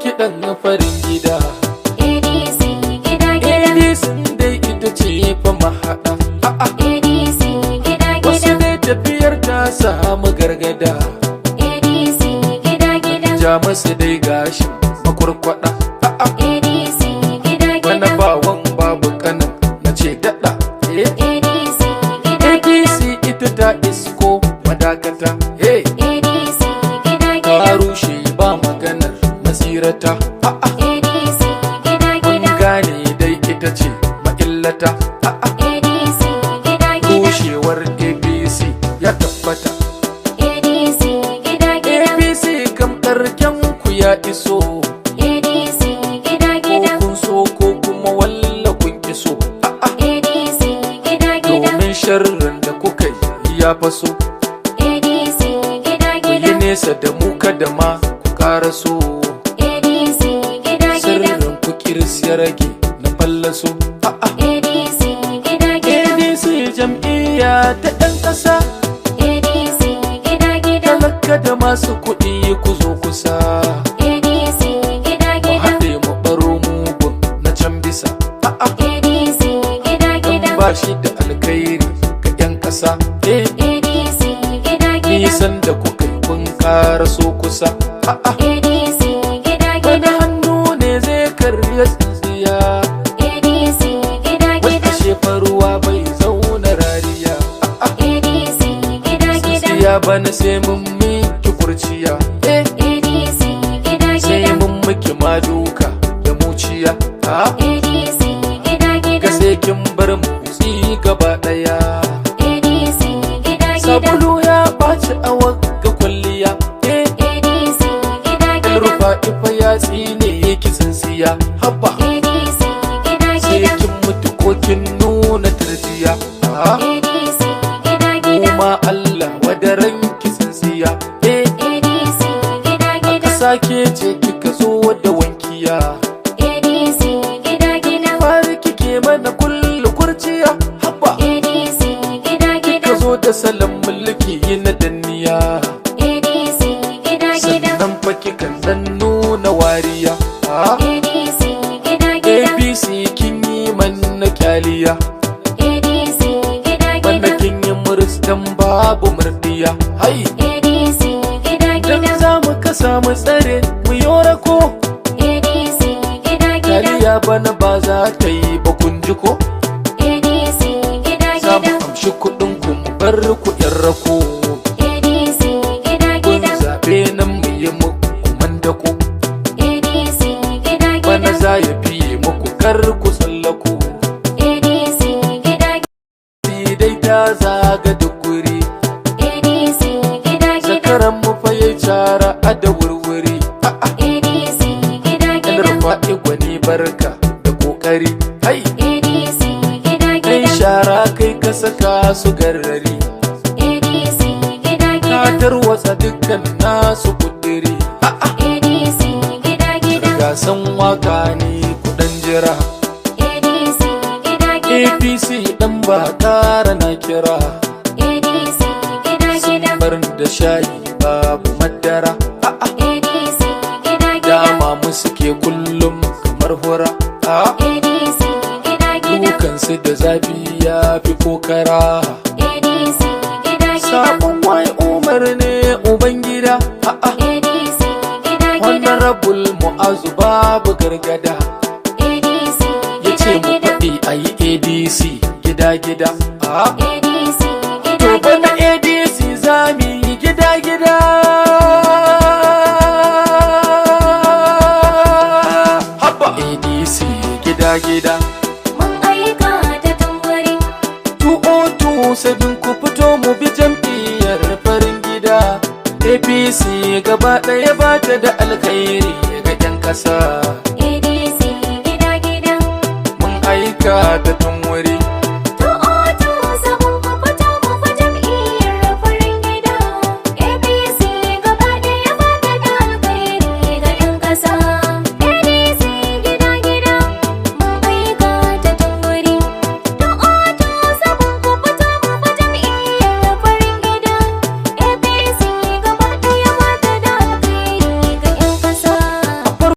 kiɗan farin gida. ADC gida gida. ADC dai ita ce fa mahaɗa. ADC gida gida. Wasu dai tafiyar ta samu gargada. ADC gida gida. Ja masu dai gashin makwarkwada. ADC gida gida. Wani bawan babu kanan na ce daɗa. ADC gida gida. ADC ita ta isko madakata. ADC gida gida. Ka rushe ba maganar masirata. ADC gida Mun gida. gane dai ita ce ma'illata. ADC gida gida. Rushewar APC ya tabbata. ADC gida gida. APC kam ƙarken ku ya iso. ADC gida Ko gida. kun so ko kuma walla kun iso. ADC gida gida. Domin sharrin da kuka yi ya faso. ADC gida Ku yi gida. nesa da mu kada ma ku karaso. ADC gida gida. Sirrin ku kiris ya rage na fallaso. ADC gida gida. ADC jam'iyya ta ɗan ƙasa. ADC gida gida. Talaka da masu kuɗi ku zo kusa. ADC gida Mu gida. haɗe mu ɓaro mugun na can bisa. ADC gida gida. Dan ba shi da alkhairi ga 'yan ƙasa. ADC gida gida. Nisan da kuka yi kun ƙara so kusa. ADC gida Wani gida. hannu ne zai karya tsintsiya. ADC gida Wata gida. shefaruwa bai zauna rariya. ADC gida gida. Tsintsiya bana sai mun miki kurciya. ADC gida Sai gida. mun miki maduka da muciya. ADC gida gida. Ka sai kin bar mu tsi gaba ɗaya. ADC gida gida. Sabulu ya ɓaci awa ga kwalliya. ADC gida Ɗan gida. rufa ifa ya tsine ki tsintsiya. Habba ADC gida sai gida. kin mutu ko kin nuna tarjiya. ADC gida gida. Kuma Allah wadaran ki tsintsiya. ADC gida Aka gida. sake ce kika zo da wankiya. ADC gida gida. Fari kike mana kullu kurciya. Habba ADC gida gida. ka zo da salon mulki na danniya. ADC gida gida. Sannan fa kikan dan nuna wariya. ADC gida gida. APC kin yi mana kyaliya. ADC gida Bana gida. kin yi muris dan babu murdiya. Hai ADC gida dan gida. za mu kasa mu tsare mu yora ko. ADC gida gida. Kyaliya bana ba za ta yi ba kun ji ko. ADC gida Za mu gida. amshi kuɗin ku mu bar ku yan rako. ADC gida Kun gida. zaɓe nan mu yi muku mandako. ADC gida Bana gida. za ya fiye muku kar ku tsallako. ADC gida gida. Dai ta zaga da guri. ADC gida gida. Zakaran mu fa yayi cara a da wurwuri. ADC gida Yan gida. rufa'i gwani barka da kokari. Hai ADC gida kai gida. shara kai ka saka su garrari. ADC gida Ka gida. tarwatsa dukkan nasu kudiri. ADC gida gida. Gasan waka ne kudan jira. ADC gida gida. APC dan ba kara na kira. ADC gida Sun gida. bar da shayi babu madara. ADC gida gida. Dama mu suke kullum kamar hura. ADC gida gida. Dukansu da zafi ya fi kokara. ADC gida gida. Sabon wai Umar ne Ubangida. ADC gida gida. Honorable Mu'azu babu gargada. ADC Ya ce gida mu gida. faɗi a yi ADC gida-gida. ADC To gida bana gida. ADC za mu yi gida-gida. Habba ADC gida-gida. Mun aika da tambari. 202 sabin ku fito mu bi jam'iyyar farin gida. APC gaba ɗaya ba ta da alkhairi ga 'yan ƙasa.